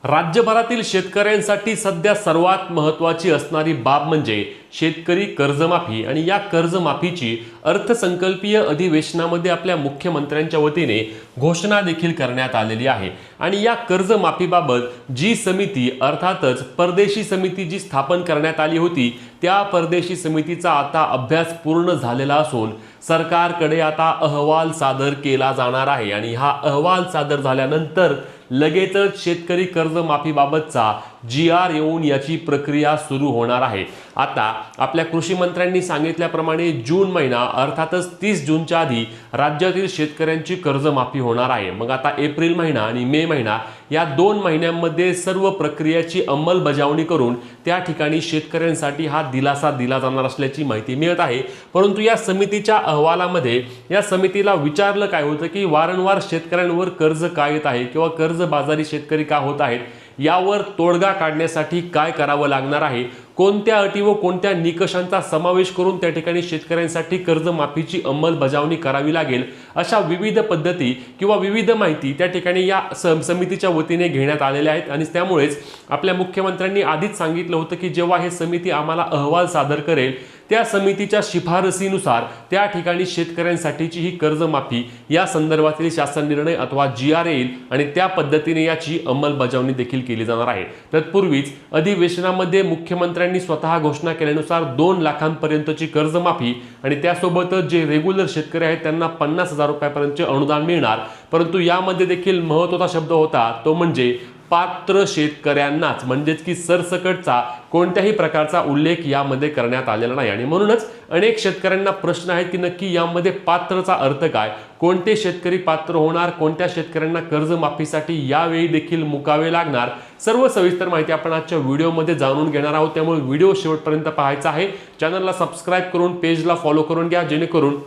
राज्यभरातील शेतकऱ्यांसाठी सध्या सर्वात महत्त्वाची असणारी बाब म्हणजे शेतकरी कर्जमाफी आणि या कर्जमाफीची अर्थसंकल्पीय अधिवेशनामध्ये आपल्या मुख्यमंत्र्यांच्या वतीने घोषणा देखील करण्यात आलेली आहे। आणि या कर्जमाफीबाबत जी समिती अर्थातच परदेशी समिती जी स्थापन करण्यात आली होती त्या परदेशी समितीचा आता अभ्यास पूर्ण झालेला असून सरकारकडे आता अहवाल सादर केला जाणार आहे आणि हा अहवाल सादर झाल्यानंतर लगेचच शेतकरी कर्जमाफीबाबतचा GR येऊन याची प्रक्रिया सुरू होणार आहे। आता आपल्या कृषी मंत्र्यांनी सांगितल्याप्रमाणे जून महिना अर्थातच 30 जूनच्या आधी राज्यातील शेतकऱ्यांची कर्जमाफी होणार आहे। मग आता एप्रिल महिना आणि मे महिना या 2 महिन्यांमध्ये सर्व प्रक्रियेची अंमलबजावणी करून त्या ठिकाणी शेतकऱ्यांसाठी हा दिलासा दिला जाणार असल्याची माहिती मिळत आहे। परंतु या समितीच्या अहवालामध्ये या समितीला विचारलं काय होतं की वारंवार शेतकऱ्यांवर कर्ज का येत आहे किंवा कर्जबाजारी शेतकरी का होत आहेत यावर तोडगा काढण्यासाठी काय करावं लागणार आहे, कोणत्या अटी व कोणत्या निकषांचा समावेश करून त्या ठिकाणी शेतकऱ्यांसाठी कर्जमाफीची अंमलबजावणी करावी लागेल अशा विविध पद्धती किंवा विविध माहिती त्या ठिकाणी या समितीच्या वतीने घेण्यात आलेल्या आहेत। आणि त्यामुळेच आपल्या मुख्यमंत्र्यांनी आधीच सांगितलं होतं की जेव्हा हे समिती आम्हाला अहवाल सादर करेल त्या समितीच्या शिफारसीनुसार त्या ठिकाणी शेतकऱ्यांसाठीची ही कर्जमाफी या संदर्भातील शासन निर्णय अथवा GR येईल आणि त्या पद्धतीने याची अंमलबजावणी देखील केली जाणार आहे। तत्पूर्वीच अधिवेशनामध्ये मुख्यमंत्र्यांनी स्वतः घोषणा केल्यानुसार 2 लाखांपर्यंतची कर्जमाफी आणि त्यासोबतच जे रेग्युलर शेतकरी आहेत त्यांना 50,000 रुपयांपर्यंतचे अनुदान मिळणार। परंतु यामध्ये देखील महत्त्वाचा शब्द होता तो म्हणजे पात्र शेतकऱ्यांनाच, म्हणजेच की सरसकटचा कोणत्याही प्रकारचा उल्लेख यामध्ये करण्यात आलेला नाही। आणि म्हणूनच अनेक शेतकऱ्यांना प्रश्न आहेत की नक्की यामध्ये पात्रचा अर्थ काय, कोणते शेतकरी पात्र होणार, कोणत्या शेतकऱ्यांना कर्जमाफीसाठी यावेळी देखील मुकावे लागणार, सर्व सविस्तर माहिती आपण आजच्या व्हिडिओमध्ये जाणून घेणार आहोत। त्यामुळे व्हिडिओ शेवटपर्यंत पाहायचा आहे। चॅनलला सबस्क्राइब करून पेजला फॉलो करून घ्या जेणेकरून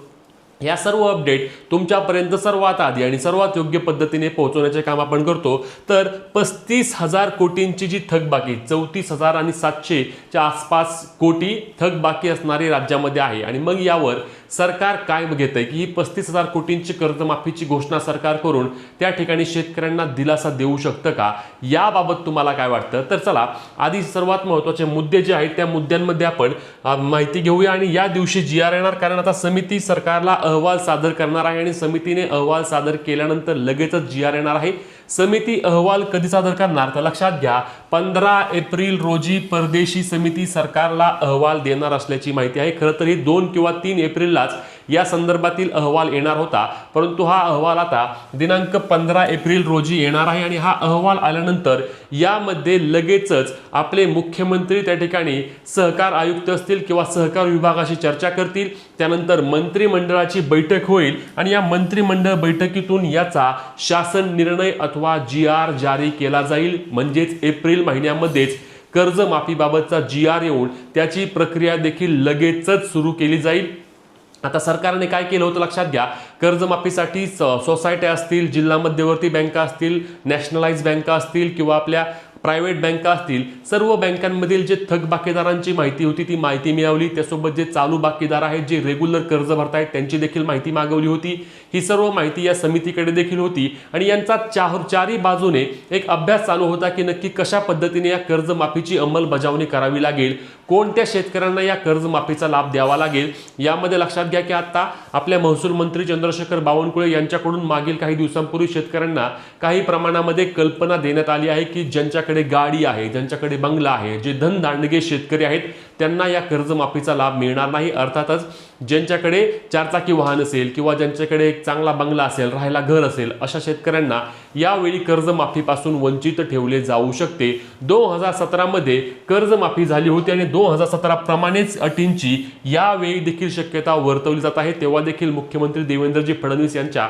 या सर्व अपडेट तुमच्यापर्यंत सर्वात आधी आणि सर्वात योग्य पद्धतीने पोहोचवण्याचे काम आपण करतो। तर 35,000 कोटींची जी थकबाकी 34,700 च्या आसपास कोटी थकबाकी असणारी राज्यामध्ये आहे। आणि मग यावर सरकार काय घेतंय की ही 35,000 कोटींची कर्जमाफीची घोषणा सरकार करून त्या ठिकाणी शेतकऱ्यांना दिलासा देऊ शकतं का, याबाबत तुम्हाला काय वाटतं? तर चला आधी सर्वात महत्त्वाचे मुद्दे जे आहेत त्या मुद्द्यांमध्ये आपण माहिती घेऊया। आणि या दिवशी GR येणार कारण आता समिती सरकारला अहवाल सादर करणार आहे आणि समितीने अहवाल सादर केल्यानंतर लगेचच GR येणार आहे। समिती अहवाल कधी सादर करणार तर लक्षात घ्या 15 एप्रिल रोजी परदेशी समिती सरकारला अहवाल देणार असल्याची माहिती आहे। खरं तर ही 2 किंवा 3 एप्रिललाच या संदर्भातील अहवाल येणार होता, परंतु हा अहवाल आता दिनांक 15 एप्रिल रोजी येणार आहे। आणि हा अहवाल आल्यानंतर यामध्ये लगेचच आपले मुख्यमंत्री त्या ठिकाणी सहकार आयुक्त असतील किंवा सहकार विभागाशी चर्चा करतील, त्यानंतर मंत्रिमंडळाची बैठक होईल आणि या मंत्रिमंडळ बैठकीतून याचा शासन निर्णय अथवा GR जारी केला जाईल। म्हणजेच एप्रिल महिन्यामध्येच कर्जमाफीबाबतचा GR येऊन त्याची प्रक्रिया देखील लगेचच सुरू केली जाईल। आता सरकारने काय केलं होतं लक्षात घ्या, कर्जमाफीसाठी सोसायट्या असतील, जिल्हा मध्यवर्ती बँका असतील, नॅशनलाइज बँका असतील किंवा आपल्या प्रायव्हेट बँका असतील, सर्व बँकांमधील जे थकबाकीदारांची माहिती होती ती माहिती मिळवली। त्यासोबत जे चालू बाकीदार आहेत जे रेग्युलर कर्ज भरतायत त्यांची देखील माहिती मागवली होती। ही सर्व माहिती या समितीकडे देखील होती आणि यांचा चारी बाजूने एक अभ्यास चालू होता की नक्की कशा पद्धतीने या कर्जमाफीची अंमलबजावणी करावी लागेल, कोणत्या शेतकऱ्यांना या कर्जमाफीचा लाभ द्यावा लागेल। यामध्ये लक्षात घ्या की आता आपल्या महसूल मंत्री चंद्रशेखर बावनकुळे यांच्याकडून मागील काही दिवसांपूर्वी शेतकऱ्यांना काही प्रमाणामध्ये कल्पना देण्यात आली आहे की ज्यांच्याकडे गाडी आहे, ज्यांच्याकडे बंगला आहे, जे धनदांडगे शेतकरी आहेत त्यांना या कर्जमाफीचा लाभ मिळणार नाही। अर्थातच ज्यांच्याकडे 4 चाकी वाहन असेल किंवा ज्यांच्याकडे एक चांगला बंगला असेल, राहायला घर असेल अशा शेतकऱ्यांना यावेळी कर्जमाफीपासून वंचित ठेवले जाऊ शकते। 2017 मध्ये कर्जमाफी झाली होती आणि 2017 प्रमाणेच अटींची यावेळी देखील शक्यता वर्तवली जात आहे। तेव्हा देखील मुख्यमंत्री देवेंद्रजी फडणवीस यांच्या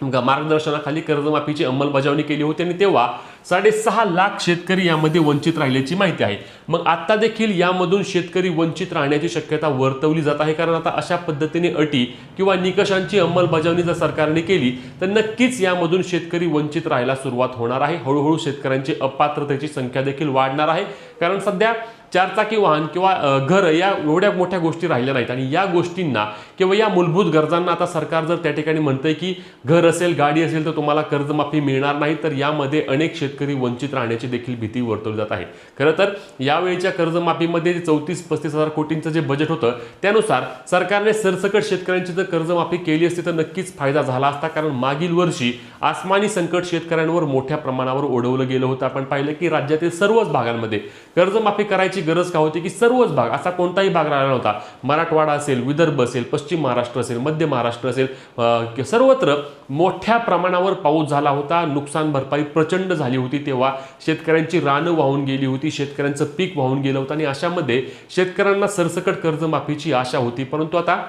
मार्गदर्शनाखाली कर्जमाफीची अंमलबजावणी केली होती आणि तेव्हा 6.5 लाख शेतकरी यामध्ये वंचित राहिल्याची माहिती आहे। मग आता देखील यामधून शेतकरी वंचित राहण्याची शक्यता वर्तवली जात आहे कारण आता अशा पद्धतीने अटी किंवा निकषांची अंमलबजावणी जर सरकारने केली तर नक्कीच यामधून शेतकरी वंचित राहायला सुरुवात होणार आहे। हळूहळू शेतकऱ्यांची अपात्रतेची संख्या देखील वाढणार आहे कारण सध्या चारचाकी वाहन किंवा घर या एवढ्या मोठ्या गोष्टी राहिल्या नाहीत आणि या गोष्टींना किंवा या मूलभूत गरजांना आता सरकार जर त्या ठिकाणी म्हणतंय की घर असेल गाडी असेल तर तुम्हाला कर्जमाफी मिळणार नाही, तर यामध्ये अनेक शेतकरी वंचित राहण्याची देखील भीती वर्तवली जात आहे. खरं तर यावेळीच्या कर्जमाफीमध्ये 34-35 हजार कोटींचं जे बजेट होतं त्यानुसार सरकारने सरसकट शेतकऱ्यांची जर कर्जमाफी केली असती तर नक्कीच फायदा झाला असता, कारण मागील वर्षी आसमानी संकट शेतकऱ्यांवर मोठ्या प्रमाणावर ओढवलं गेलं होतं. आपण पाहिलं की राज्यातील सर्वच भागांमध्ये कर्जमाफी करायची गरज का होती की सर्वच भाग, असा कोणताही भाग राहिला नव्हता. मराठवाडा असेल, विदर्भ असेल, पश्चिम महाराष्ट्र असेल, मध्य महाराष्ट्र असेल, सर्वत्र मोठ्या प्रमाणावर पाऊस झाला होता. नुकसान भरपाई प्रचंड झाली होती. तेव्हा शेतकऱ्यांची रानं वाहून गेली होती, शेतकऱ्यांचं पीक वाहून गेलं होतं आणि अशामध्ये शेतकऱ्यांना सरसकट कर्जमाफीची आशा होती. परंतु आता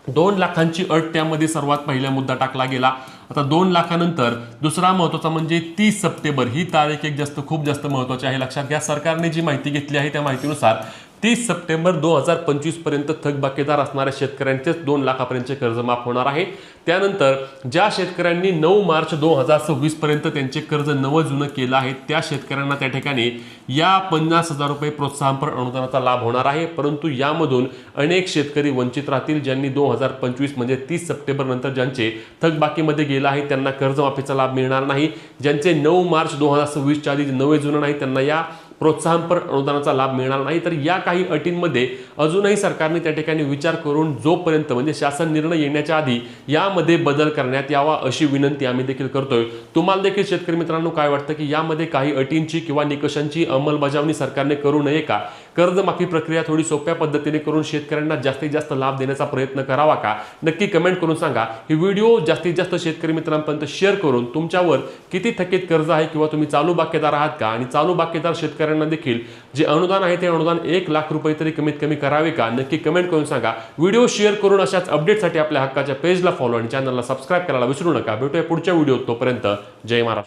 2 लाखांची अट त्यामध्ये सर्वात पहिला मुद्दा टाकला गेला. आता 2 लाखानंतर दुसरा महत्त्वाचा म्हणजे 30 सप्टेंबर ही तारीख खूप जास्त महत्त्वाची आहे. लक्षात घ्या, सरकारने जी माहिती घेतली आहे त्या माहितीनुसार 30 सप्टेंबर 2025 पर्यंत थकबाकीदार असणाऱ्या शेतकऱ्यांचेच 2 लाखापर्यंतचे कर्ज माफ होणार आहे. त्यानंतर ज्या शेतकऱ्यांनी 9 मार्च 2026 पर्यंत त्यांचे कर्ज नवं जुनं केलं आहे त्या शेतकऱ्यांना त्या ठिकाणी या 50,000 रुपये प्रोत्साहनपर अनुदानाचा लाभ होणार आहे. परंतु यामधून अनेक शेतकरी वंचित राहतील, ज्यांनी 2025 म्हणजे 30 सप्टेंबर नंतर ज्यांचे थकबाकीमध्ये गेलं आहे त्यांना कर्जमाफीचा लाभ मिळणार नाही. ज्यांचे 9 मार्च 2026च्या आधी नवे जुनं नाही त्यांना या प्रोत्साहनपर अनुदानाचा लाभ मिळणार नाही. तर या काही अटींमध्ये अजूनही सरकारने त्या ठिकाणी विचार करून जोपर्यंत म्हणजे शासन निर्णय येण्याच्या आधी यामध्ये बदल करण्यात यावा अशी विनंती आम्ही देखील करतोय. तुम्हाला देखील शेतकरी मित्रांनो काय वाटतं की यामध्ये काही अटींची किंवा निकषांची अंमलबजावणी सरकारने करू नये का? कर्जमाफी प्रक्रिया थोडी सोप्या पद्धतीने करून शेतकऱ्यांना जास्तीत जास्त लाभ देण्याचा प्रयत्न करावा का? नक्की कमेंट करून सांगा. ही व्हिडिओ जास्तीत जास्त शेतकरी मित्रांपर्यंत शेअर करून तुमच्यावर किती थकीत कर्ज आहे किंवा तुम्ही चालू बाकीदार आहात का, आणि चालू बाकीदार शेतकऱ्यांना देखील जे अनुदान आहे ते अनुदान 1 लाख रुपये तरी कमीत कमी करावे का? नक्की कमेंट करून सांगा. व्हिडिओ शेअर करून अशाच अपडेटसाठी आपल्या हक्काच्या पेजला फॉलो आणि चॅनलला सबस्क्राईब करायला विसरू नका. भेटूया पुढच्या व्हिडिओत. तोपर्यंत जय महाराष्ट्र.